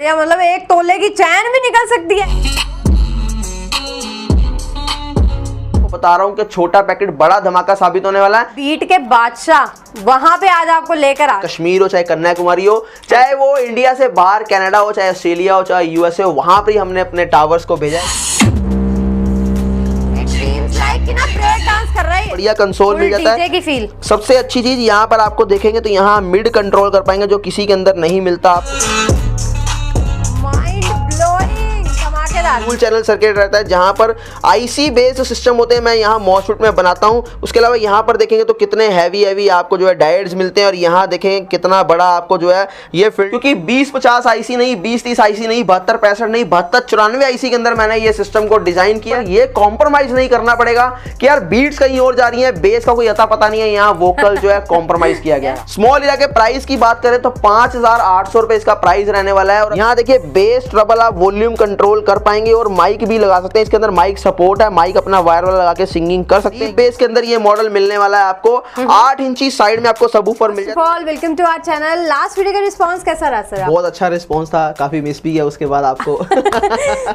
या मतलब 1 तोले की चैन भी निकल सकती है। बता रहा हूँ कि छोटा पैकेट बड़ा धमाका साबित होने वाला है। बीट के बादशाह वहां पे आज आपको लेकर आ, कश्मीर हो चाहे कन्याकुमारी हो, चाहे वो इंडिया से बाहर कनाडा हो, चाहे ऑस्ट्रेलिया हो, चाहे यूएसए हो, वहां पर ही हमने अपने टावर्स को भेजा है। कर रहा है, बढ़िया कंसोल मिल जाता है। की फील। सबसे अच्छी चीज यहाँ पर आपको देखेंगे तो यहाँ मिड कंट्रोल कर पाएंगे जो किसी के अंदर नहीं मिलता। फुल चैनल सर्किट रहता है जहां पर आईसी बेस्ड सिस्टम होते हैं। मैं यहाँ मॉसफेट में बनाता हूँ। उसके अलावा यहाँ पर देखेंगे तो कितने हैवी आपको जो है डायोड्स मिलते हैं और यहाँ देखेंगे कितना बड़ा आपको जो है ये फील्ड, क्योंकि 2050 आईसी नहीं, 2030 आईसी नहीं, 7265 नहीं, 7294 आईसी के अंदर मैंने ये सिस्टम को डिजाइन किया। ये कॉम्प्रोमाइज नहीं करना पड़ेगा कि यार बीट्स कहीं और जा रही है, बेस का कोई अता पता नहीं है, यहाँ वोकल जो है कॉम्प्रोमाइज किया गया है। स्मॉल एरिया के प्राइस की बात करें तो 5800 रुपए इसका प्राइस रहने वाला है। और यहाँ देखिए बेस ट्रबल आप वॉल्यूम कंट्रोल कर पाएंगे और माइक भी लगा सकते हैं। इसके अंदर माइक सपोर्ट है, माइक अपना वायर वाला लगा के सिंगिंग कर सकते हैं। बेस के अंदर ये मॉडल मिलने वाला है आपको 8 इंची साइड में आपको सबवूफर मिल जाएगा। Welcome to our channel. Last video का रिस्पांस कैसा रहा सर? बहुत अच्छा रिस्पांस था, काफी मिस भी किया उसके बाद आपको।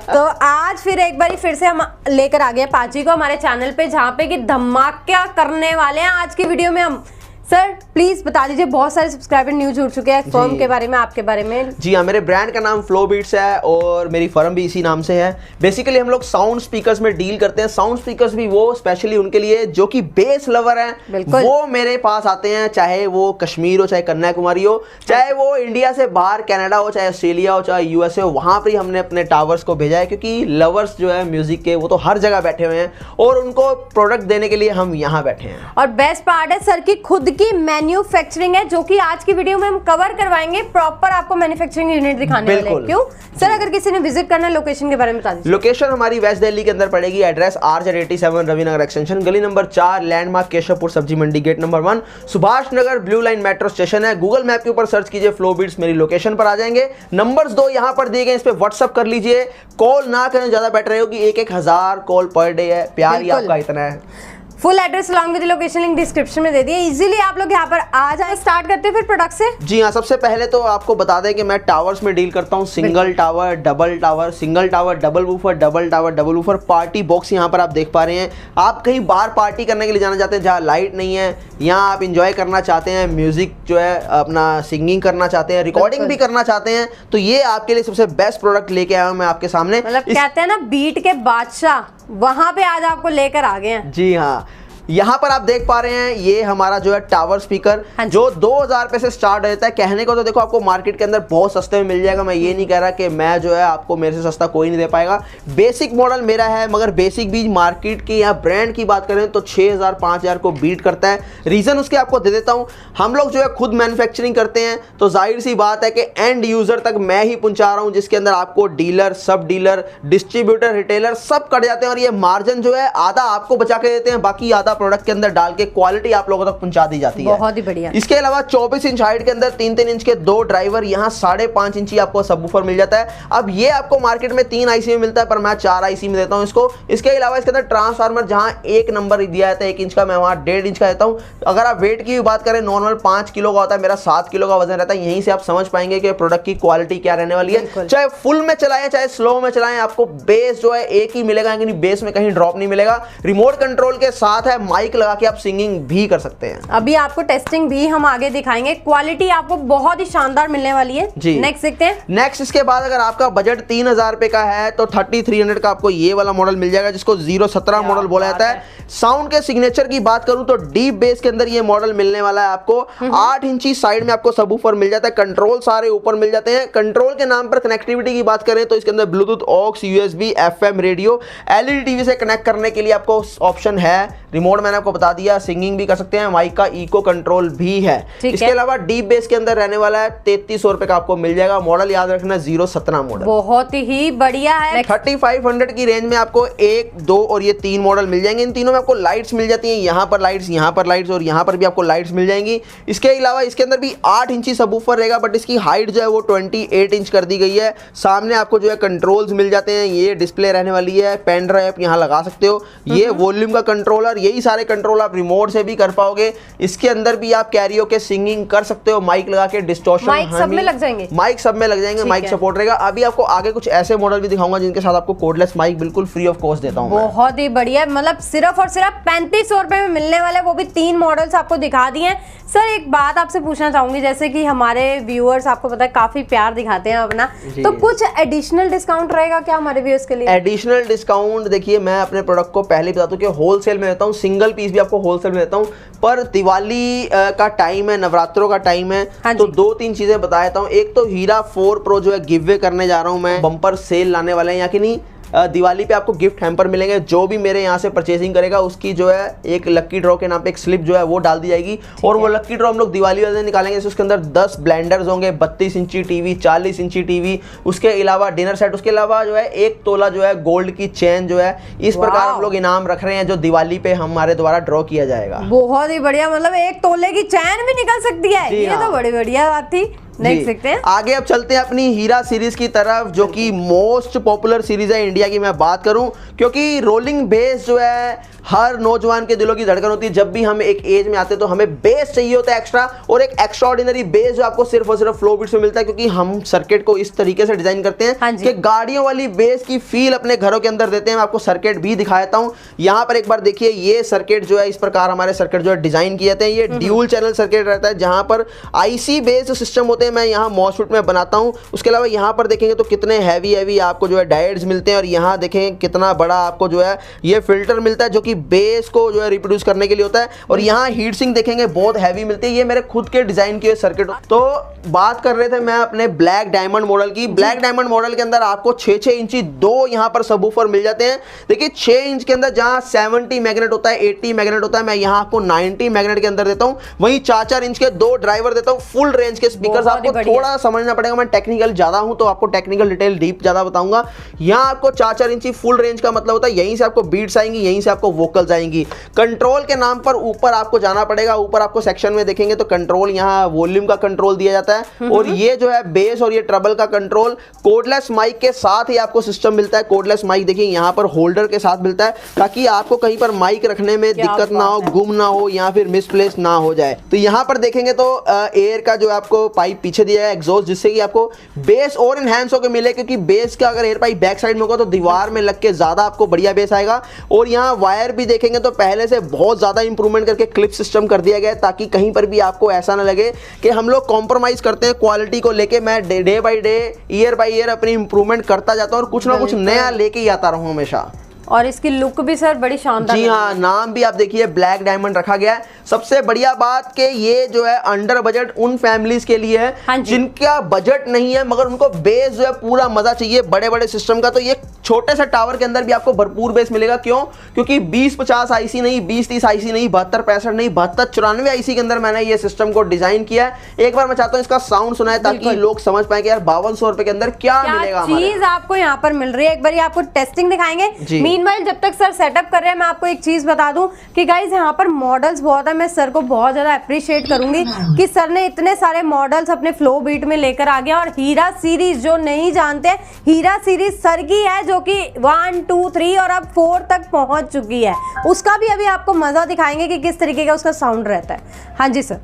तो आज फिर से हम लेकर आ गए पाची को हमारे चैनल पे, जहाँ पे कि धमाका करने वाले हैं आज की वीडियो में हम। सर प्लीज बता दीजिए, बहुत सारे सब्सक्राइबर न्यू जुड़ चुके हैं फर्म के बारे में, आपके बारे में। जी हाँ, मेरे ब्रांड का नाम फ्लो बीट्स है और मेरी फर्म भी इसी नाम से है। बेसिकली हम लोग साउंड स्पीकर्स में डील करते हैं। साउंड स्पीकर्स भी वो स्पेशली उनके लिए जो कि बेस लवर हैं, वो मेरे पास आते हैं, चाहे वो कश्मीर हो, चाहे कन्याकुमारी हो, चाहे वो इंडिया से बाहर कनाडा हो, चाहे ऑस्ट्रेलिया हो, चाहे यूएसए हो, वहां पर ही हमने अपने टावर्स को भेजा है। क्योंकि लवर्स जो है म्यूजिक के वो तो हर जगह बैठे हुए हैं और उनको प्रोडक्ट देने के लिए हम यहाँ बैठे हैं। और बेस्ट पार्ट है सर की खुद की मैन्युफैक्चरिंग है, जो कि आज की वीडियो में हम कवर करवाएंगे। प्रॉपर आपको मैन्युफैक्चरिंग यूनिट दिखाने वाले हैं। क्यों सर, अगर किसी ने विजिट करना है लोकेशन के बारे में बता दीजिए। लोकेशन हमारी वेस्ट दिल्ली के अंदर पड़ेगी। एड्रेस RZ87 रविनगर एक्सटेंशन, गली नंबर 4, लैंडमार्क केशवपुर सब्जी मंडी, gate number 1, Subhash Nagar, blue line metro station है। गूगल मैप के ऊपर सर्च कीजिए फ्लो बीट्स, मेरी लोकेशन पर आ जाएंगे। नंबर्स 2 यहाँ पर दिए गए, इस पे व्हाट्सअप कर लीजिए। कॉल ना करें, ज्यादा बेटर है क्योंकि 1000 कॉल पर डे है। प्यार ही आपका इतना है। Full address along with location link description में दे दिए। इजीली आप लोग यहाँ पर आ जाए। स्टार्ट करते हैं फिर प्रोडक्ट से। जी हाँ, सबसे पहले तो आपको बता दें कि मैं टावर्स में डील करता हूँ। Single tower, double tower, single tower, double woofer, double tower, double woofer, party box यहाँ पर आप देख पा रहे हैं। आप कहीं बाहर पार्टी करने के लिए जाना चाहते हैं जहाँ लाइट नहीं है, यहाँ आप इंजॉय करना चाहते हैं, म्यूजिक जो है अपना सिंगिंग करना चाहते हैं, रिकॉर्डिंग भी करना चाहते हैं, तो ये आपके लिए सबसे बेस्ट प्रोडक्ट लेके आया हूँ मैं आपके सामने। मतलब कहते हैं ना बीट के बादशाह, वहां पे आज आपको लेकर आ गए हैं। जी हाँ, यहाँ पर आप देख पा रहे हैं ये हमारा जो है टावर स्पीकर जो 2000 रुपए से स्टार्ट हो जाता है। कहने को तो देखो आपको मार्केट के अंदर बहुत सस्ते में मिल जाएगा। मैं ये नहीं कह रहा कि मैं जो है आपको मेरे से सस्ता कोई नहीं दे पाएगा। बेसिक मॉडल मेरा है, मगर बेसिक भी मार्केट की या ब्रांड की बात करें तो 6000 5000 को बीट करता है। रीजन उसके आपको दे देता हूँ। हम लोग जो है खुद मैन्युफैक्चरिंग करते हैं, तो जाहिर सी बात है कि एंड यूजर तक मैं ही पहुंचा रहा हूँ, जिसके अंदर आपको डीलर, सब डीलर, डिस्ट्रीब्यूटर, रिटेलर सब कट जाते हैं और ये मार्जिन जो है आधा आपको बचा के देते हैं, बाकी आधा प्रोडक्ट के अंदर डाल के क्वालिटी आप लोगों तक पहुंचा दी जाती है। बहुत ही बढ़िया। इसके अलावा 24 इंच हाइट के अंदर 3-3 इंच के 2 ड्राइवर, यहाँ 5.5 इंची आपको सबवूफर मिल जाता है। अब ये आपको मार्केट में 3 आईसी में मिलता है, पर मैं 4 आईसी में देता हूँ इसको। इसके अलावा इसके अंदर ट्रांसफार्मर जहां 1 नंबर दिया जाता है 1 इंच का, मैं वहां 1.5 इंच का देता हूँ। अगर आप वेट की बात करें, नॉर्मल 5 किलो का होता है, मेरा 7 किलो का वजन रहता है। यहीं से आप समझ पाएंगे कि प्रोडक्ट की क्वालिटी क्या रहने वाली है। चाहे फुल में चलाएं चाहे स्लो में चलाएं, आपको बेस जो है एक ही मिलेगा, यानी बेस में कहीं ड्रॉप नहीं मिलेगा। रिमोट कंट्रोल के साथ है, माइक लगा के आप सिंगिंग भी कर सकते हैं। अभी आपको टेस्टिंग भी हम आगे दिखाएंगे। क्वालिटी आपको बहुत ही शानदार मिलने वाली है जी। नेक्स्ट देखते हैं। नेक्स्ट इसके बाद अगर आपका बजट 3000 रुपए का है तो 3300 का आपको ये वाला मॉडल मिल जाएगा, जिसको 017 मॉडल बोला जाता है। साउंड के सिग्नेचर की बात करूं तो डीप बेस के अंदर ये मॉडल मिलने वाला है आपको। 8 इंची साइड में आपको सबवूफर मिल जाता है। कंट्रोल सारे ऊपर मिल जाते हैं। कंट्रोल के नाम पर कनेक्टिविटी की बात करें तो इसके अंदर bluetooth, aux, USB, FM radio, LED TV से कनेक्ट करने के लिए आपको ऑप्शन है। रिमोट मैंने आपको बता दिया, सिंगिंग भी कर सकते हैं, माइक का इको कंट्रोल भी है। इसके अलावा डीप बेस के अंदर रहने वाला है 3300 रुपए का आपको मिल जाएगा। मॉडल याद रखना 017 मॉडल, बहुत ही बढ़िया है। 3500 की रेंज में आपको 1, 2 और ये 3 मॉडल मिल जाएंगे। इन तीनों में आपको लाइट्स मिल जाती हैं, यहाँ पर लाइट्स, यहाँ पर लाइट्स और यहाँ पर भी आपको लाइट्स मिल जाएंगी। इसके अलावा इसके अंदर भी 8 इंची सबवूफर रहेगा, बट इसकी हाइट जो है वो 28 इंच कर दी गई है। सामने आपको जो है कंट्रोल्स मिल जाते हैं। ये डिस्प्ले रहने वाली है, पेन ड्राइव यहाँ लगा सकते हो। ये वॉल्यूम का कंट्रोलर, यही सारे कंट्रोल आप रिमोट से भी कर पाओगे। इसके अंदर भी आप कैरियो के सिंगिंग कर सकते हो, माइक लगा के, डिस्टॉर्शन माइक सब में लग जाएंगे, माइक सब में लग जाएंगे, माइक सपोर्ट रहेगा। अभी आपको आगे कुछ ऐसे मॉडल भी दिखाऊंगा जिनके साथ आपको कोडलेस माइक बिल्कुल फ्री ऑफ कॉस्ट देता हूँ। बहुत ही बढ़िया, मतलब सिर्फ और सिर्फ 3500 रुपए में मिलने वाले, वो भी 3 मॉडल्स आपको दिखा दिए हैं। सर एक बात आपसे पूछना चाहूंगी, जैसे कि हमारे व्यूअर्स आपको पता है काफी प्यार दिखाते हैं अपना, तो कुछ एडिशनल डिस्काउंट रहेगा क्या हमारे व्यूअर्स के लिए? एडिशनल डिस्काउंट देखिए, मैं अपने प्रोडक्ट को पहले बता दूं कि होलसेल में देता हूं, सिंगल पीस भी आपको होलसेल में देता हूं, पर दिवाली का टाइम है, नवरात्रों का टाइम है, तो 2-3 चीजें बता देता हूं। एक तो हीरा 4 प्रो जो है गिव अवे करने जा रहा हूं मैं, बम्पर सेल लाने वाले हैं, या कि नहीं दिवाली पे आपको गिफ्ट हैम्पर मिलेंगे। जो भी मेरे यहाँ से परचेसिंग करेगा उसकी जो है एक लक्की ड्रॉ के नाम पे एक स्लिप जो है वो डाल दी जाएगी, और वो लक्की ड्रॉ हम लोग दिवाली वाले दिन निकालेंगे। उसके अंदर 10 ब्लेंडर्स होंगे, 32 इंची टीवी, 40 इंची टीवी, उसके अलावा डिनर सेट, उसके अलावा जो है 1 तोला जो है गोल्ड की चेन जो है। इस प्रकार हम लोग इनाम रख रहे हैं जो दिवाली पे हमारे द्वारा ड्रॉ किया जाएगा। बहुत ही बढ़िया, मतलब 1 तोले की चैन भी निकल सकती है, ये तो बड़ी बढ़िया बात थी। देख सकते हैं। आगे अब चलते हैं अपनी हीरा सीरीज की तरफ, जो कि मोस्ट पॉपुलर सीरीज है इंडिया की मैं बात करूं, क्योंकि रोलिंग बेस जो है हर नौजवान के दिलों की धड़कन होती है। जब भी हम एक एज में आते हैं तो हमें बेस चाहिए होता है एक्स्ट्रा, और एक एक्स्ट्राऑर्डिनरी बेस जो आपको सिर्फ और सिर्फ फ्लो बीट्स में मिलता है, क्योंकि हम सर्किट को इस तरीके से डिजाइन करते हैं कि गाड़ियों वाली बेस की फील अपने घरों के अंदर देते हैं। मैं आपको सर्किट भी दिखा देता हूं। यहाँ पर एक बार देखिए, ये सर्किट जो है इस प्रकार हमारे सर्किट जो है डिजाइन किए जाते हैं। ये ड्यूल चैनल सर्किट रहता है, जहां पर आईसी बेस्ड सिस्टम होते हैं, मैं यहाँ मॉसफेट में बनाता हूँ। उसके अलावा यहाँ पर देखेंगे तो कितने हैवी आपको जो है डायोड्स मिलते हैं, और यहाँ देखें कितना बड़ा आपको जो है ये फिल्टर मिलता है, जो कि बेस को जो है रिप्रोड्यूस करने के लिए होता है। और यहाँ हीट सिंक देखेंगे बहुत हैवी मिलती है, ये मेरे खुद के डिजाइन किए सर्किट। तो बात कर रहे थे मैं अपने ब्लैक डायमंड मॉडल की। ब्लैक डायमंड मॉडल के अंदर आपको 6-6 इंची 2 यहाँ पर सबवूफर मिल जाते हैं। देखिए 6 इंच के अंदर जहाँ 70 मैग्नेट होता है, 80 मैग्नेट होता है, मैं यहाँ आपको 90 मैग्नेट के अंदर देता हूँ। वहीं 4-4 इंच के 2 ड्राइवर देता हूँ, फुल रेंज के स्पीकर। आपको थोड़ा समझना पड़ेगा, मैं टेक्निकल ज्यादा हूं तो आपको टेक्निकल डिटेल डीप ज्यादा बताऊंगा। यहाँ आपको 4-4 इंची फुल रेंज का मतलब होता है यहीं से आपको बीट्स आएंगी, यहीं से आपको वोकल्स आएंगी। कंट्रोल के नाम पर ऊपर आपको जाना पड़ेगा। ऊपर आपको सेक्शन में देखेंगे तो कंट्रोल, यहाँ वॉल्यूम का कंट्रोल दिया जाता है, और ये जो है बेस और ये ट्रबल का कंट्रोल। कोडलेस माइक के साथ ही आपको सिस्टम मिलता है। कोडलेस माइक देखिए यहाँ पर होल्डर के साथ मिलता है, ताकि आपको कहीं पर माइक रखने में दिक्कत ना हो, गुम ना हो, या फिर मिसप्लेस ना हो जाए। तो यहाँ पर देखेंगे तो एयर का जो आपको पाइप पीछे दिया है एग्जॉस्ट, जिससे कि आपको बेस और एनहांस होकर मिले, क्योंकि बेस का अगर एयर पाइप बैक साइड में होगा तो दीवार में लग के ज्यादा आपको बढ़िया बेस आएगा। और यहाँ वायर भी देखेंगे तो पहले से बहुत ज्यादा इंप्रूवमेंट करके क्लिप सिस्टम कर दिया गया है, ताकि कहीं पर भी आपको ऐसा ना लगे कि हम लोग कॉम्प्रोमाइज करते हैं क्वालिटी को लेके। मैं day by day, year by year अपनी इंप्रूवमेंट करता जाता हूँ, और कुछ ना कुछ नया लेके ही आता रहूं हमेशा। और इसकी लुक भी सर बड़ी शानदार। जी हाँ, नाम भी आप देखिए ब्लैक डायमंड रखा गया है। सबसे बढ़िया बात कि ये जो है अंडर बजट उन फैमिलीज के लिए है जिनका बजट नहीं है, मगर उनको बेस जो है पूरा मजा चाहिए बड़े बड़े सिस्टम का। तो ये छोटे से टावर के अंदर भी आपको भरपूर बेस मिलेगा। क्यों? क्योंकि 2050 आईसी नहीं, 2030 आईसी नहीं, 7265 नहीं, 7294 आईसी के अंदर मैंने ये सिस्टम को डिजाइन किया है। एक बार मैं चाहता हूँ इसका साउंड सुनाए, ताकि लोग समझ पाए कि यार 5200 रुपए के अंदर क्या मिलेगा चीज आपको यहाँ पर मिल रही है। एक बार आपको टेस्टिंग दिखाएंगे। मीनवाइल जब तक सर सेटअप कर रहे हैं, मैं आपको एक चीज बता दूं कि गाइज यहाँ पर मॉडल्स बहुत है। मैं सर को बहुत ज्यादा अप्रिशिएट करूंगी कि सर ने इतने सारे मॉडल्स अपने फ्लो बीट में लेकर आ गया। और हीरा सीरीज जो नहीं जानते, हीरा सीरीज सर की है, जो कि 1, 2, 3 और अब 4 तक पहुंच चुकी है। उसका भी अभी आपको मजा दिखाएंगे कि किस तरीके का उसका साउंड रहता है। हाँ जी सर।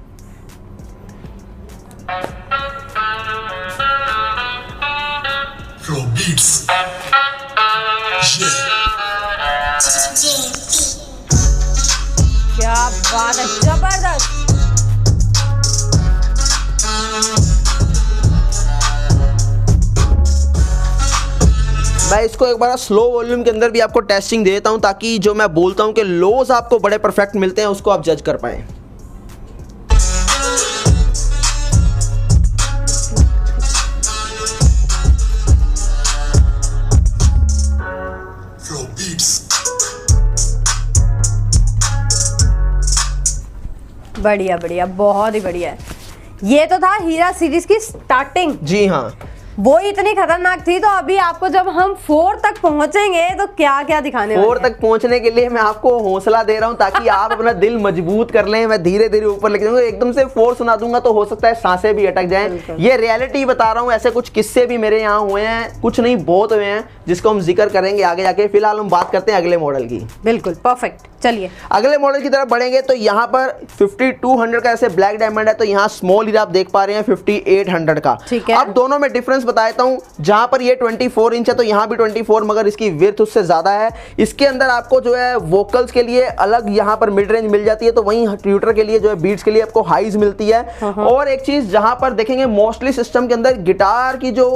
क्या बात है, जबरदस्त। मैं इसको एक बार स्लो वॉल्यूम के अंदर भी आपको टेस्टिंग देता हूं, ताकि जो मैं बोलता हूं कि लोज आपको बड़े परफेक्ट मिलते हैं उसको आप जज कर पाए। बढ़िया बढ़िया, बहुत ही बढ़िया है। ये तो था हीरा सीरीज की स्टार्टिंग। जी हाँ, वो इतनी खतरनाक थी, तो अभी आपको जब हम 4 तक पहुंचेंगे तो क्या क्या दिखाने वाले 4 तक पहुंचने के लिए मैं आपको हौसला दे रहा हूं ताकि आप अपना दिल मजबूत कर लें। मैं धीरे धीरे ऊपर लेके जाऊंगा, एकदम से 4 सुना दूंगा तो हो सकता है सांसें भी अटक जाएं। ये रियलिटी बता रहा हूं, ऐसे कुछ किस्से भी मेरे यहाँ हुए हैं, कुछ नहीं बहुत हुए हैं, जिसको हम जिक्र करेंगे आगे जाके। फिलहाल हम बात करते हैं अगले मॉडल की। बिल्कुल परफेक्ट, चलिए अगले मॉडल की तरफ बढ़ेंगे तो यहाँ पर 5200 का ऐसे ब्लैक डायमंड है, तो यहाँ स्मॉल हीरा आप देख पा रहे हैं 5800 का। ठीक है। अब दोनों में डिफरेंस बता देता हूँ, जहां पर ये 24 इंच है तो यहाँ भी 24, मगर इसकी विड्थ उससे ज्यादा है। इसके अंदर आपको जो है वोकल्स के लिए अलग यहाँ पर मिड रेंज मिल जाती है, तो वहीं ट्यूटर के लिए जो है बीट्स के लिए आपको हाइज मिलती है। और एक चीज जहां पर देखेंगे मोस्टली सिस्टम के अंदर गिटार की जो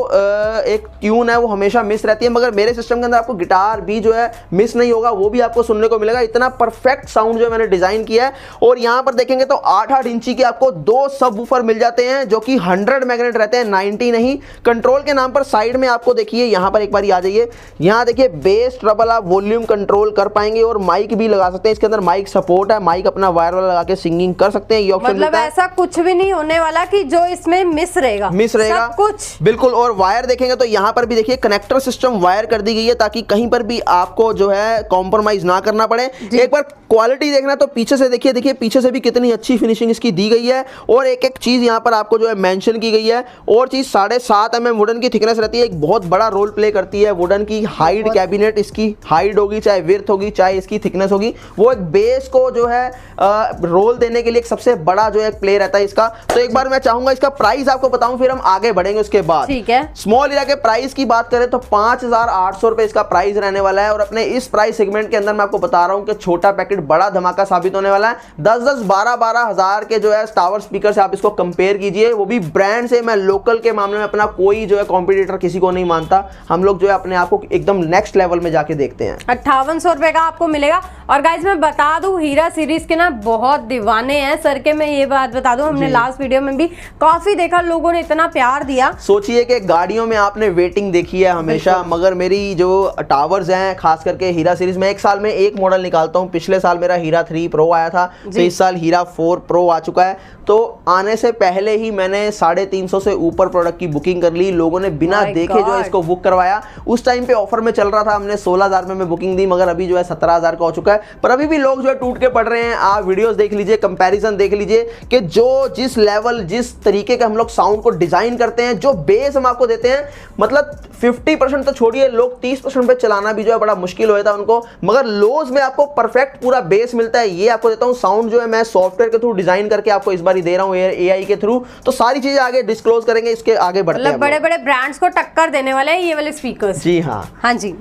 एक ट्यून है वो हमेशा मिस रहती है, मगर मेरे सिस्टम के अंदर आपको गिटार भी जो है मिस नहीं होगा, वो भी आपको सुनने को मिलेगा। इतना परफेक्ट साउंड जो मैंने डिजाइन किया है। और यहां पर देखेंगे तो 8-8 इंची के आपको 2 सबवूफर मिल जाते हैं, जो कि 100 मैग्नेट रहते हैं, 90 नहीं। कंट्रोल के नाम पर साइड में आपको देखिए, यहां पर एक बार आ जाइए, यहां देखिए बेस ट्रबल आप वॉल्यूम कंट्रोल कर पाएंगे और माइक भी लगा सकते हैं। इसके अंदर माइक सपोर्ट है, माइक अपना वायर वाला लगा के सिंगिंग कर सकते हैं। ये ऑप्शन मतलब ऐसा कुछ भी नहीं होने वाला कि जो इसमें मिस रहेगा सब कुछ बिल्कुल। और वायर देखेंगे तो यहां पर भी देखिए कनेक्टर सिस्टम वायर कर दी गई है, ताकि कहीं पर भी आपको जो है कॉम्प्रोमाइज ना करना पड़े। एक बार क्वालिटी देखना तो पीछे से देखिए पीछे से भी कितनी अच्छी फिनिशिंग इसकी दी गई है। और एक एक चीज यहां पर आपको जो है मेंशन की गई है। और चीज 7.5 mm वुडन की थिकनेस रहती है, एक बहुत बड़ा रोल प्ले करती है वुडन की हाइट कैबिनेट। इसकी हाइट होगी, चाहे विड्थ होगी, चाहे इसकी थिकनेस होगी, वो एक बेस को जो है रोल देने के लिए एक सबसे बड़ा जो है प्ले रहता है इसका। तो एक बार मैं चाहूंगा इसका प्राइस आपको बताऊं, फिर हम आगे बढ़ेंगे उसके बाद। ठीक है। स्मॉल हीरा के प्राइस की बात करें तो 5800 रुपए इसका प्राइस रहने वाला है। और अपने इस प्राइस सेगमेंट के अंदर मैं आपको बता रहा हूं कि छोटा पैकेट बड़ा धमाका साबित होने वाला है। 10-10, 12-12 हजार के जो है टावर स्पीकर से आप इसको कंपेयर कीजिए, वो भी ब्रांड से। मैं लोकल के मामले में अपना कोई जो है कॉम्पिटिटर किसी को नहीं मानता। हम लोग जो है अपने आप को एकदम नेक्स्ट लेवल में जाके देखते हैं। 5800 रुपए का आपको मिलेगा। और गाइज मैं बता दूं, हीरा सीरीज के ना बहुत दीवाने हैं सर के। मैं ये बात बता दूं, हमने लास्ट वीडियो में भी काफी देखा, लोगों ने इतना प्यार दिया। सोचिए कि गाड़ियों में आपने वेटिंग देखी है हमेशा, मगर मेरी जो टावर्स हैं खास करके हीरा सीरीज में, एक साल में एक मॉडल निकालता हूं। पिछले साल मेरा हीरा 3 प्रो आया था, तो इस साल हीरा 4 प्रो आ चुका है। तो आने से पहले ही मैंने 350 से ऊपर प्रोडक्ट की बुकिंग कर ली। लोगों ने बिना देखे जो है इसको बुक करवाया। उस टाइम पे ऑफर में चल रहा था, हमने 16,000 में मैं बुकिंग दी, मगर अभी जो है 17,000 का हो चुका है। पर अभी भी लोग जो है टूट के पड़ रहे हैं। आप वीडियोस देख लीजिए, कंपैरिजन देख लीजिए कि जो जिस लेवल जिस तरीके का हम लोग साउंड को डिजाइन करते हैं, जो बेस हम आपको देते हैं, मतलब 50% तो छोड़िए, लोग 30% पे चलाना भी जो है बड़ा मुश्किल होता है उनको, मगर लोज में आपको परफेक्ट पूरा बेस मिलता है। ये आपको देता हूं साउंड जो है मैं सॉफ्टवेयर के थ्रू डिजाइन करके आपको इस बार दे रहा हूं, एआई के थ्रू। तो सारी चीजें आगे डिस्क्लोज करेंगे, इसके आगे बढ़ते हैं। बड़े बड़े ब्रांड्स को टक्कर देने वाले हैं ये वाले स्पीकर्स। जी हाँ। हाँ जी,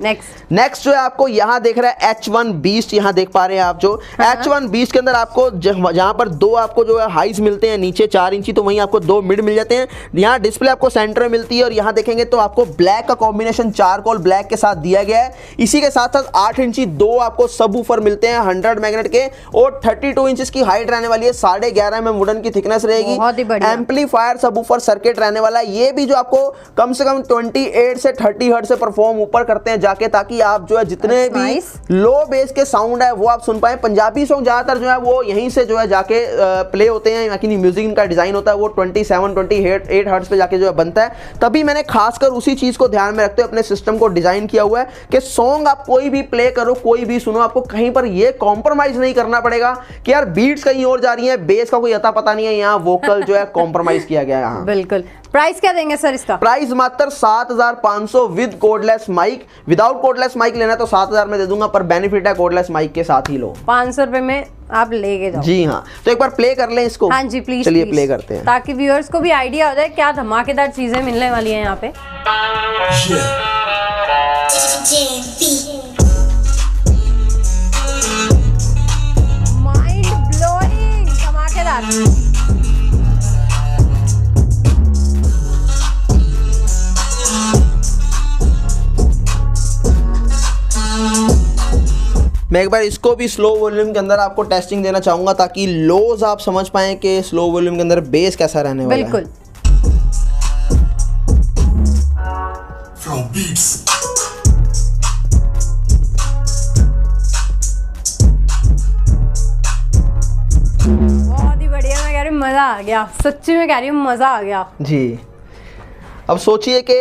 नेक्स्ट जो है आपको यहाँ देख रहा है H1 बीस्ट, यहाँ देख पा रहे हैं आप। जो H1 बीस्ट के अंदर आपको जहाँ पर 2 आपको जो है हाइज मिलते हैं, नीचे 4 इंची, तो वहीं आपको 2 मिड मिल जाते हैं। यहाँ डिस्प्ले आपको सेंटर में मिलती है। और यहाँ देखेंगे तो आपको ब्लैक का कॉम्बिनेशन चारकोल ब्लैक के साथ दिया गया है। इसी के साथ साथ 8 इंची 2 आपको सबवूफर मिलते हैं 100 मैग्नेट के, और 32 इंच की हाइट रहने वाली है, 11.5 mm वुडन की थिकनेस रहेगी। एम्पलीफायर सबवूफर सर्किट रहने वाला है। ये भी जो आपको कम से कम 28 से 30 हर्ट्ज से परफॉर्म ऊपर करते हैं जाके, ताकि आप जो है जितने भी लो बेस के साउंड है वो आप सुन पाए। पंजाबी सॉन्ग ज्यादातर जो है वो यहीं से जो है जाके प्ले होते हैं, यानी म्यूजिक इनका डिजाइन होता है वो 27-28 हर्ट्ज पे जाके जो है बनता है। तभी मैंने खासकर उसी चीज को ध्यान में रखते हुए अपने सिस्टम को डिजाइन किया हुआ है कि सॉन्ग आप कोई भी प्ले करो, कोई भी सुनो, आपको कहीं पर ये कॉम्प्रोमाइज नहीं करना पड़ेगा कि यार बीट्स कहीं और जा रही है, बेस का कोई अता पता नहीं है, यहाँ वोकल जो है कॉम्प्रोमाइज किया गया है यहाँ। बिल्कुल। प्राइस क्या देंगे सर इसका? प्राइस मात्र 7,500 with cordless mic. Without cordless mic लेना तो 7,000 में दे दूंगा, पर बेनिफिट है कोडलेस माइक के साथ ही लो। 500 रुपए में आप लेके जाओ। जी हाँ, तो एक बार प्ले कर लें इसको। हाँ जी प्लीज। चलिए प्ले करते हैं, ताकि व्यूअर्स को भी आइडिया हो जाए क्या धमाकेदार चीजें मिलने वाली हैं यहाँ पे। माइंड ब्लोइंग, धमाकेदार। मैं एक बार इसको भी स्लो वॉल्यूम के अंदर आपको टेस्टिंग देना चाहूंगा, ताकि लोज आप समझ पाएं कि स्लो वॉल्यूम के अंदर बेस कैसा रहने वाला है। बिल्कुल। बहुत ही बढ़िया। मैं कह रही हूँ मजा आ गया, सच्ची में कह रही हूँ मजा आ गया जी। अब सोचिए कि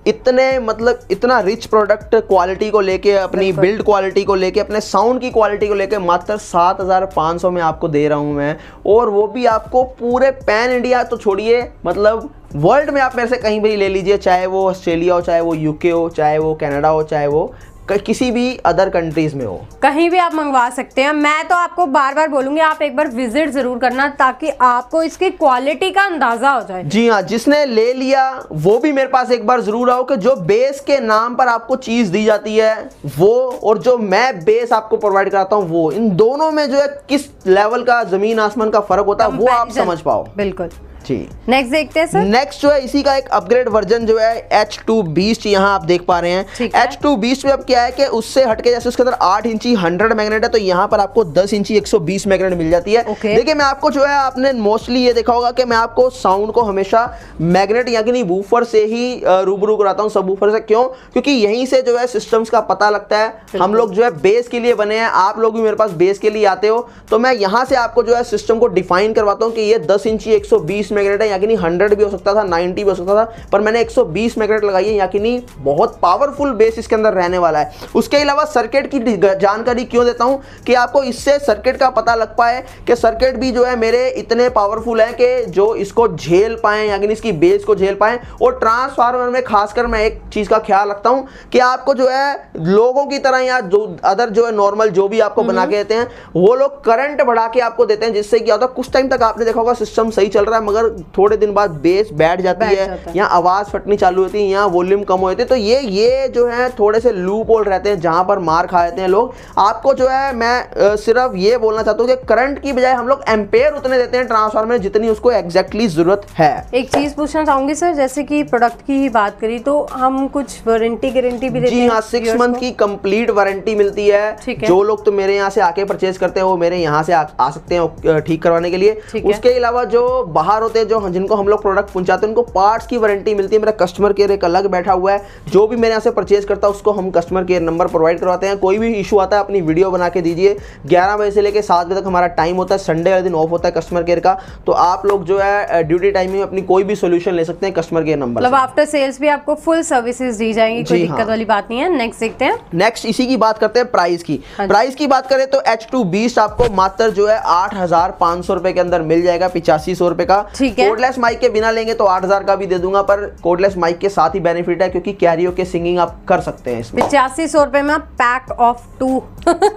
इतने मतलब इतना रिच प्रोडक्ट क्वालिटी को लेके, अपनी बिल्ड क्वालिटी को लेके, अपने साउंड की क्वालिटी को लेके मात्र 7,500 में आपको दे रहा हूं मैं, और वो भी आपको पूरे पैन इंडिया तो छोड़िए, मतलब वर्ल्ड में आप मेरे से कहीं भी ले लीजिए, चाहे वो ऑस्ट्रेलिया हो, चाहे वो यूके हो, चाहे वो कनाडा हो, चाहे वो किसी भी अदर कंट्रीज में हो, कहीं भी आप मंगवा सकते हैं। मैं तो आपको बार बार बोलूंगी आप एक बार विजिट जरूर करना, ताकि आपको इसकी क्वालिटी का अंदाजा हो जाए। जी हाँ, जिसने ले लिया वो भी मेरे पास एक बार जरूर आओ कि जो बेस के नाम पर आपको चीज दी जाती है वो, और जो मैं बेस आपको प्रोवाइड कराता हूँ वो, इन दोनों में जो है किस लेवल का जमीन आसमान का फर्क होता है वो आप समझ पाओ। बिल्कुल जी। नेक्स्ट देखते हैं सर। नेक्स्ट जो है इसी का एक अपग्रेड वर्जन जो है H2 Beast, यहाँ आप देख पा रहे हैं। H2 Beast में अब क्या है कि उससे हटके जैसे उसके अंदर 8 इंची 100 मैग्नेट है, तो यहाँ पर आपको 10 इंची 120 मैग्नेट मिल जाती है। देखिए मैं आपको जो है, आपने मोस्टली ये देखा होगा कि मैं आपको साउंड को हमेशा मैग्नेट या कि नहीं वूफर से ही रूबरू कराता हूँ, सब वूफर से। क्यों? क्योंकि यहीं से जो है सिस्टम्स का पता लगता है। हम लोग जो है बेस के लिए बने हैं, आप लोग भी मेरे पास बेस के लिए आते हो, तो मैं यहाँ से आपको जो है सिस्टम को डिफाइन करवाता हूँ कि ये 10 इंची 120 मैग्नेट है, या कि नहीं 100 भी हो सकता था, 90 भी हो सकता था, पर मैंने 120 मैग्नेट लगाई है, या कि नहीं बहुत पावरफुल बेस इसके अंदर रहने वाला है। उसके अलावा सर्किट की जानकारी क्यों देता हूं कि आपको इससे सर्किट का पता लग पाए कि सर्किट भी जो है मेरे इतने पावरफुल हैं कि जो इसको झेल पाएं, या कि नहीं इसकी बेस को झेल पाएं। और ट्रांसफार्मर में खासकर मैं एक चीज का ख्याल रखता हूं कि आपको जो है लोगों की तरह या जो अदर जो है नॉर्मल जो भी आपको बना के देते हैं, वो लोग करंट बढ़ा के आपको देते हैं, जिससे क्या होता है कुछ टाइम तक आपने देखा होगा सिस्टम सही चल रहा है, मगर थोड़े दिन बाद बेस बैठ जाती है, या आवाज फटनी चालू होती है, या वॉल्यूम कम हो जाती है। तो ये जो है थोड़े से लूप होल रहते हैं जहां पर मार खा जाते हैं लोग। आपको जो है मैं सिर्फ ये बोलना चाहता हूं कि करंट की बजाय हम लोग एम्पेयर उतने देते हैं ट्रांसफार्मर में जितनी उसको एग्जैक्टली जरूरत है। एक चीज पूछना चाहूंगी सर, जैसे कि प्रोडक्ट की ही बात करी तो हम कुछ वारंटी गारंटी भी देते हैं? जी हाँ, 6 मंथ की कंप्लीट वारंटी मिलती है। जो लोग तो मेरे यहाँ से आके परचेज करते हैं वो मेरे यहाँ से आ सकते हैं ठीक करवाने के लिए। उसके अलावा जो बाहर होते हैं, जो जिनको हम लोग प्रोडक्ट पहुंचाते हैं, उनको पार्ट्स की वारंटी मिलती है। मेरा कस्टमर केयर एक अलग बैठा हुआ है, जो भी मेरे यहाँ से परचेज करता है उसको हम कस्टमर केयर नंबर प्रोवाइड करवाते हैं। कोई भी इशू आता है अपनी वीडियो बना के दीजिए। 11 बजे से लेकर 7 बजे तक हमारा टाइम होता है, संडे वाले दिन ऑफ होता है कस्टमर केयर का, तो आप लोग जो है ड्यूटी टाइम में अपनी कोई भी सोल्यूशन ले सकते हैं कस्टमर केयर नंबर। मतलब आफ्टर सेल्स भी आपको फुल सर्विसेज दी जाएंगी, कोई दिक्कत वाली बात नहीं है। नेक्स्ट देखते हैं। नेक्स्ट इसी की बात करते हैं प्राइस की। प्राइस की बात करें तो H2 Beast आपको मात्र जो है 8,500 रुपए के अंदर मिल जाएगा, 8500 रुपए का। कोडलेस माइक के बिना लेंगे तो 8,000 का भी दे दूंगा, पर कोडलेस माइक के साथ ही बेनिफिट है क्योंकि कैरियो के सिंगिंग आप कर सकते हैं इसमें। 8500 रुपए में पैक ऑफ 2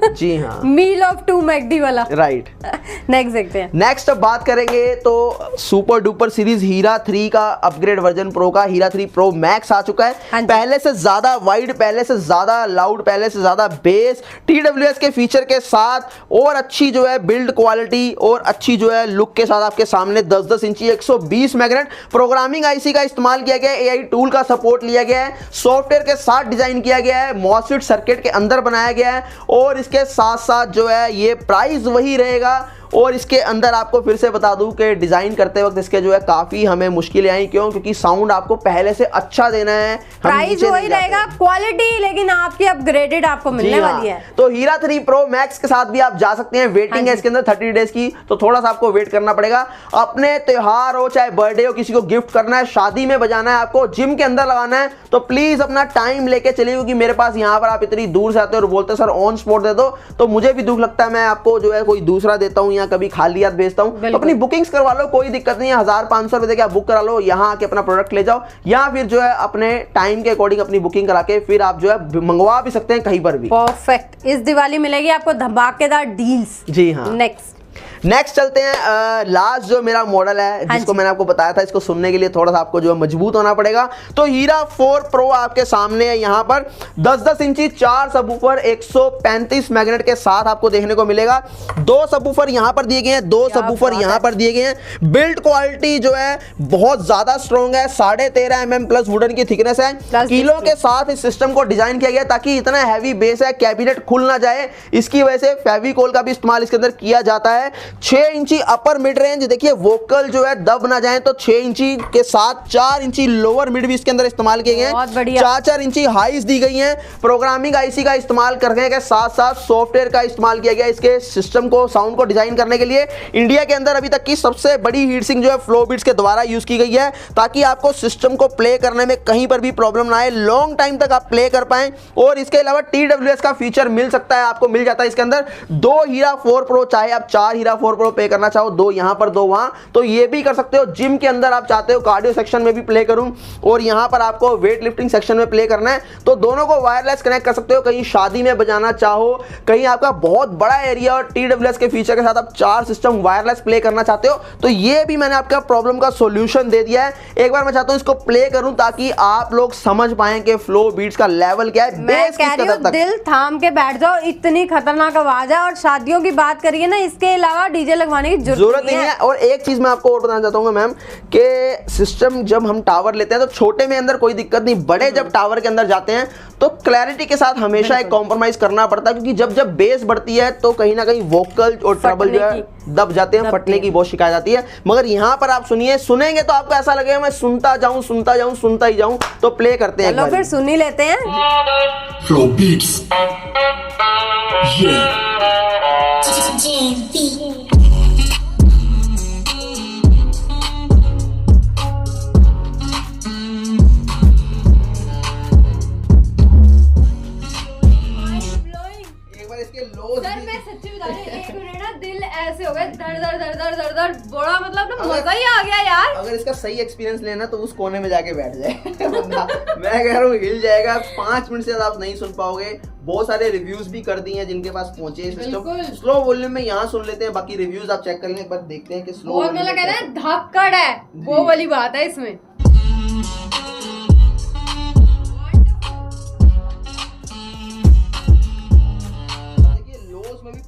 जी हाँ, मील ऑफ 2 मैकडी वाला। राइट। नेक्स्ट देखते हैं। नेक्स्ट अब बात करेंगे तो सुपर डुपर सीरीज हीरा 3 का अपग्रेड वर्जन प्रो का, हीरा 3 प्रो मैक्स आ चुका है। पहले से ज्यादा वाइड, पहले से ज्यादा लाउड, पहले से ज्यादा बेस, TWS के फीचर के साथ, और अच्छी जो है बिल्ड क्वालिटी और अच्छी जो है लुक के साथ आपके सामने 10-10 इंची 120 मैग्नेट प्रोग्रामिंग IC का इस्तेमाल किया गया है, AI टूल का सपोर्ट लिया गया है, सॉफ्टवेयर के साथ डिजाइन किया गया है, मॉसफेट सर्किट के अंदर बनाया गया है, और इसके साथ साथ जो है ये प्राइस वही रहेगा। और इसके अंदर आपको फिर से बता दूं कि डिजाइन करते वक्त इसके जो है काफी हमें मुश्किलें आई। क्यों? क्योंकि साउंड आपको पहले से अच्छा देना है, प्राइस वही रहेगा, क्वालिटी लेकिन आपकी अपग्रेडेड आपको मिलने वाली है। तो हीरा 3 प्रो मैक्स के साथ भी आप जा सकते हैं। वेटिंग है इसके अंदर 30 डेज की, तो थोड़ा सा आपको वेट करना पड़ेगा। अपने त्योहार हो चाहे बर्थडे हो, किसी को गिफ्ट करना है, शादी में बजाना है, आपको जिम के अंदर लगाना है, तो प्लीज अपना टाइम लेके चलिए, क्योंकि मेरे पास यहाँ पर आप इतनी दूर से आते हो और बोलते सर ऑन स्पॉट दे दो, तो मुझे भी दुख लगता है। मैं आपको जो है कोई दूसरा देता हूँ या कभी खाली हाथ भेजता हूँ, तो अपनी बुकिंग्स करवा लो, कोई दिक्कत नहीं है। 1,500 रुपए देके आप बुक करा लो, यहाँ आके अपना प्रोडक्ट ले जाओ, या फिर जो है अपने टाइम के अकॉर्डिंग अपनी बुकिंग करा के फिर आप जो है मंगवा भी सकते हैं कहीं पर भी। परफेक्ट। इस दिवाली मिलेगी आपको धमाकेदार डील्स। जी हाँ। नेक्स्ट चलते हैं लास्ट जो मेरा मॉडल है, जिसको मैंने आपको बताया था, इसको सुनने के लिए थोड़ा सा आपको जो है मजबूत होना पड़ेगा। तो हीरा 4 प्रो आपके सामने है। यहाँ पर 10-10 इंची 4 सबवूफर 135 मैग्नेट के साथ आपको देखने को मिलेगा। 2 सबवूफर यहाँ पर दिए गए हैं, 2 सबवूफर यहाँ पर दिए गए हैं। बिल्ड क्वालिटी जो है बहुत ज्यादा स्ट्रॉन्ग है, 13.5 mm प्लस वुडन की थिकनेस है। किलो के साथ इस सिस्टम को डिजाइन किया गया ताकि इतना हैवी बेस है कैबिनेट खुल ना जाए, इसकी वजह से फेविकोल का भी इस्तेमाल इसके अंदर किया जाता है। 6 इंची अपर मिड रेंज, देखिए वोकल जो है दब ना जाए तो 6 इंची के साथ 4 इंची लोअर मिड भी इसके अंदर इस्तेमाल किए गए हैं, 4 इंची हाइस दी गई हैं। प्रोग्रामिंग आईसी का इस्तेमाल करने के साथ साथ सॉफ्टवेयर का इस्तेमाल किया गया इसके सिस्टम को, साउंड को डिजाइन करने के लिए। इंडिया के अंदर अभी तक की सबसे बड़ी हीट सिंक जो है फ्लो बीट्स के द्वारा यूज की गई है, ताकि आपको सिस्टम को प्ले करने में कहीं पर भी प्रॉब्लम ना आए, लॉन्ग टाइम तक आप प्ले कर पाएं। और इसके अलावा TWS का फीचर मिल सकता है आपको, मिल जाता है इसके अंदर। 2 हीरा 4 प्रो, चाहे आप 4 हीरा 4 प्रो पे करना चाहो, 2 यहां पर 2 वहां, तो ये भी कर सकते हो। जिम के अंदर आप चाहते हो कार्डियो सेक्शन में भी प्ले करूं और यहां पर आपको वेट लिफ्टिंग सेक्शन में प्ले करना है, तो दोनों को वायरलेस कनेक्ट कर सकते हो। कहीं शादी में बजाना चाहो, कहीं आपका बहुत बड़ा एरिया और TWS के फीचर के साथ आप 4 सिस्टम वायरलेस प्ले करना चाहते हो, तो ये भी मैंने आपका प्रॉब्लम का सॉल्यूशन दे दिया है। एक बार मैं चाहता हूं इसको प्ले करूं ताकि आप लोग समझ पाएं कि फ्लो बीट्स का लेवल क्या है। मैं कह रही हूं दिल थाम के बैठ जाओ, इतनी खतरनाक आवाज है। और शादियों की बात करिए ना, इसके अलावा डीजे लगवाने की जरूरत नहीं है। और एक चीज मैं आपको और बताना चाहता हूँ मैम, कि सिस्टम जब हम टावर लेते हैं तो छोटे में अंदर कोई दिक्कत नहीं, बड़े जब टावर के अंदर जाते हैं तो क्लैरिटी के साथ हमेशा एक कॉम्प्रोमाइज करना पड़ता है, क्योंकि जब बेस बढ़ती है तो कहीं ना कहीं वोकल और ट्रबल जो है दब जाते हैं, फटने की बहुत शिकायत आती है। मगर यहाँ पर आप सुनेंगे तो आपको ऐसा लगेगा मैं सुनता जाऊं सुनता ही जाऊं। तो प्ले करते हैं, चलो फिर सुन ही लेते हैं। Flow Beats. Yeah. सर मैं सच्ची बता रही हूं, एक मिनट ना दिल ऐसे हो गया धड़ धड़ धड़ धड़ धड़ धड़, बड़ा मतलब ना मजा ही आ गया यार। अगर इसका सही एक्सपीरियंस लेना तो उस कोने में जाके बैठ जाए मैं कह रहा हूँ हिल जाएगा। 5 मिनट से ज्यादा आप नहीं सुन पाओगे। बहुत सारे रिव्यूज भी कर दिए हैं जिनके पास पहुंचे सिस्टम। स्लो वॉल्यूम में यहाँ सुन लेते हैं, बाकी रिव्यूज आप चेक कर लें, एक बार देखते हैं कि स्लो मतलब कहते हैं धक्कड़ है, वो वाली बात है इसमें।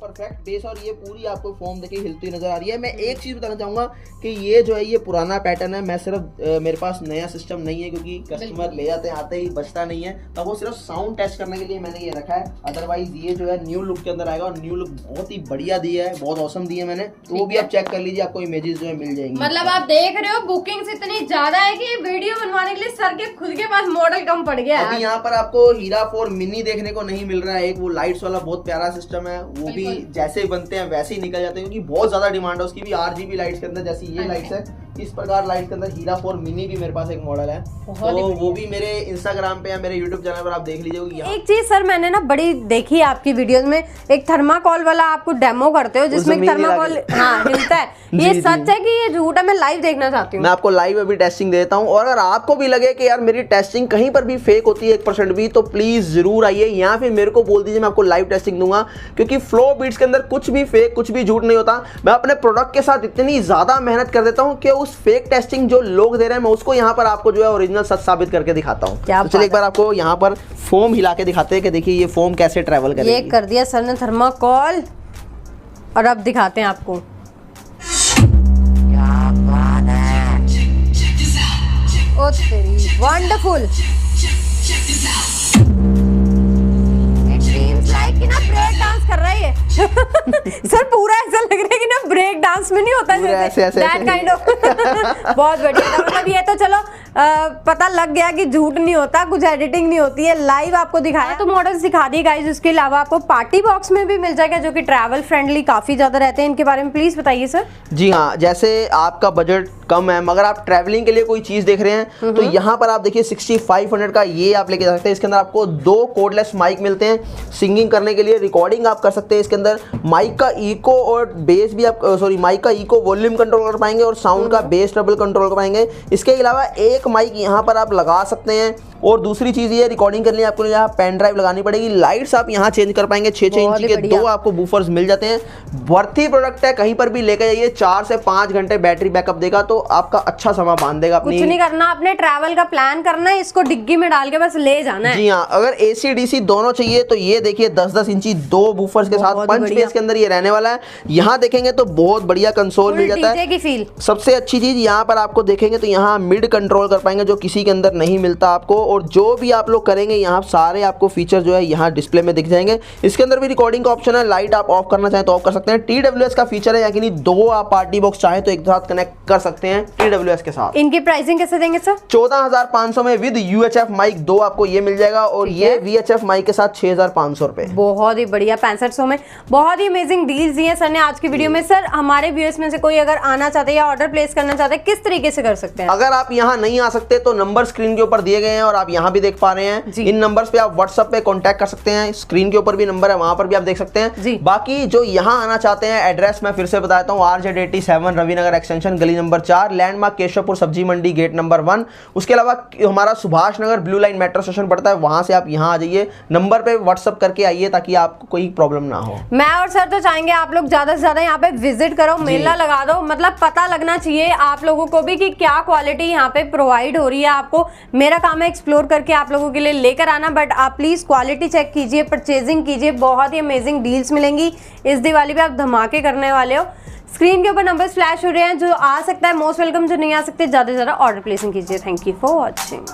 परफेक्ट बेस और ये पूरी आपको फॉर्म देखिए हिलती नजर आ रही है। मैं एक चीज बताना चाहूंगा कि ये जो है ये पुराना पैटर्न है। मैं सिर्फ मेरे पास नया सिस्टम नहीं है, क्योंकि कस्टमर ले जाते हैं आते ही बचता नहीं है, तो वो सिर्फ साउंड टेस्ट करने के लिए मैंने ये रखा है। अदरवाइज ये जो है न्यू लुक के अंदर आएगा, और न्यू लुक बहुत ही बढ़िया दिया है, बहुत औसम दी है मैंने, तो वो भी आप चेक कर लीजिए, आपको इमेजेस जो है मिल जाएंगी। मतलब आप देख रहे हो बुकिंग्स इतनी ज्यादा है कि वीडियो बनवाने के लिए सर के खुद के पास मॉडल कम पड़ गया है। अभी यहाँ पर आपको हीरा 4 मिनी देखने को नहीं मिल रहा है। एक वो लाइट्स वाला बहुत प्यारा सिस्टम है, वो भी जैसे ही बनते हैं वैसे ही निकल जाते हैं, क्योंकि बहुत ज्यादा डिमांड है उसकी भी। RGB लाइट्स के अंदर जैसी ये लाइट्स है, इस प्रकार लाइट के अंदर हीरा 4 मिनी भी मेरे पास एक मॉडल है, तो वो भी मेरे इंस्टाग्राम पे या मेरे यूट्यूब चैनल पर आप देख लीजिए। एक चीज सर मैंने ना बड़ी देखी आपकी वीडियोस में, एक थर्माकोल वाला आपको डेमो करते हो जिसमें थर्माकोल हिलता है। ये सच है कि ये झूठ है? मैं लाइव देखना चाहती हूँ। मैं आपको लाइव अभी टेस्टिंग देता हूँ, और अगर आपको भी लगे कि यार मेरी टेस्टिंग कहीं पर भी फेक होती है 1% भी, तो प्लीज जरूर आइए, या फिर मेरे को बोल दीजिए, मैं आपको लाइव टेस्टिंग दूंगा। क्योंकि फ्लो बीट्स के अंदर कुछ भी फेक, कुछ भी झूठ नहीं होता। मैं अपने प्रोडक्ट के साथ इतनी ज्यादा मेहनत कर देता हूँ कि उस फेक टेस्टिंग जो लोग दे रहे हैं, मैं उसको यहाँ पर आपको जो है ओरिजिनल सच साबित करके दिखाता हूँ। तो चलिए एक बार आपको यहाँ पर फोम हिला के दिखाते हैं कि देखिए ये फोम कैसे ट्रेवल करेगी। ये कर दिया सर ने थर्माकोल, और अब दिखाते हैं आपको। ओ तेरी वंडरफुल। ब्रेक डांस कर रहा है सर, पूरा ऐसा लग रहा है कि ना ब्रेक डांस में नहीं होता जैसे दैट काइंड ऑफ। बहुत बढ़िया। मतलब ये तो चलो पता लग गया कि झूठ नहीं होता, कुछ एडिटिंग नहीं होती है, लाइव आपको दिखाया तो मॉडल्स दिखा दिए गाइस। उसके अलावा आपको पार्टी बॉक्स में भी मिल जाएगा, जो कि ट्रैवल फ्रेंडली काफी ज्यादा रहते हैं। इनके बारे में प्लीज बताइए सर। जी हाँ, जैसे आपका बजट कम है मगर आप ट्रैवलिंग के लिए कोई चीज देख रहे हैं, तो यहाँ पर आप देखिए 6500 का ये आप लेके जा सकते हैं। इसके अंदर आपको 2 कोडलेस माइक मिलते हैं, सिंगिंग करने के लिए, रिकॉर्डिंग आप कर सकते हैं। इसके अंदर माइक का इको और बेस भी आप माइक का इको वॉल्यूम कंट्रोल कर पाएंगे, और साउंड का बेस ट्रबल कंट्रोल कर पाएंगे। इसके अलावा एक माइक यहाँ पर आप लगा सकते हैं, और दूसरी चीज ये रिकॉर्डिंग करने आपको यहाँ पेन ड्राइव लगानी पड़ेगी। लाइट्स आप यहाँ चेंज कर पाएंगे, 6 इंची के 2 आपको बूफर्स मिल जाते हैं। वर्थी प्रोडक्ट है, कहीं पर भी लेकर जाइए, 4 से 5 घंटे बैटरी बैकअप देगा, तो आपका अच्छा समय बांध देगा। कुछ नहीं करना, अपने ट्रैवल का प्लान करना है, इसको डिग्गी में डाल के बस ले जाना है। जी हाँ, अगर AC DC दोनों चाहिए तो ये देखिए 10-10 इंची 2 बूफर्स के साथ पंच बेस के अंदर ये रहने वाला है। यहाँ देखेंगे तो बहुत बढ़िया कंसोल मिल जाता है की फील। सबसे अच्छी चीज यहाँ पर आपको देखेंगे तो यहाँ मिड कंट्रोल कर पाएंगे, जो किसी के अंदर नहीं मिलता आपको। और जो भी आप लोग करेंगे यहाँ सारे आपको फीचर जो है यहाँ डिस्प्ले में दिख जाएंगे। इसके अंदर भी रिकॉर्डिंग का ऑप्शन है, लाइट आप ऑफ करना चाहें तो ऑफ कर सकते हैं। TWS का फीचर है, यानी 2 आप पार्टी बॉक्स चाहे तो एक साथ कनेक्ट कर सकते हैं TWS के साथ। इनकी प्राइसिंग कैसे देंगे सर? 14,500 में विद UHF माइक 2 आपको ये मिल जाएगा और ये VHF माइक के साथ 6,500 रुपए। बहुत ही बढ़िया, 6500 में बहुत ही अमेजिंग डील्स दिए सर ने आज की वीडियो में। सर हमारे व्यूअर्स में से कोई अगर आना चाहते हैं या ऑर्डर प्लेस करना चाहते हैं, किस तरीके से कर सकते हैं? अगर आप यहाँ नहीं आ सकते तो नंबर स्क्रीन के ऊपर दिए गए हैं और आप यहाँ भी देख पा रहे हैं। इन नंबर्स पे आप व्हाट्सएप पे कांटेक्ट कर सकते हैं, स्क्रीन के ऊपर भी नंबर है, वहां पर भी आप देख सकते हैं। बाकी जो यहाँ आना चाहते हैं, एड्रेस मैं फिर से बताता हूँ, RZ87 रविनगर एक्सटेंशन, गली नंबर 4, लैंडमार्क केशवपुर सब्जी मंडी, गेट नंबर 1। उसके अलावा हमारा Subhash Nagar blue line metro station पड़ता है, वहां से आप यहाँ आ जाइए, नंबर पे व्हाट्सएप करके आइए ताकि आपको कोई प्रॉब्लम ना हो। मैं और सर तो चाहेंगे आप लोग ज्यादा से ज्यादा यहाँ पे विजिट करो, मेला लगा दो, मतलब पता लगना चाहिए आप लोगों को भी कि क्या क्वालिटी यहाँ पे प्रोवाइड हो रही है आपको। मेरा काम है एक्सप्लोर करके आप लोगों के लिए लेकर आना, बट आप प्लीज क्वालिटी चेक कीजिए, परचेजिंग कीजिए, बहुत ही अमेजिंग डील्स मिलेंगी। इस दिवाली पे आप धमाके करने वाले हो। स्क्रीन के ऊपर नंबर्स फ्लैश हो रहे हैं, जो आ सकता है मोस्ट वेलकम, जो नहीं आ सकते ज्यादा से ज्यादा ऑर्डर प्लेसिंग कीजिए। Thank you for watching.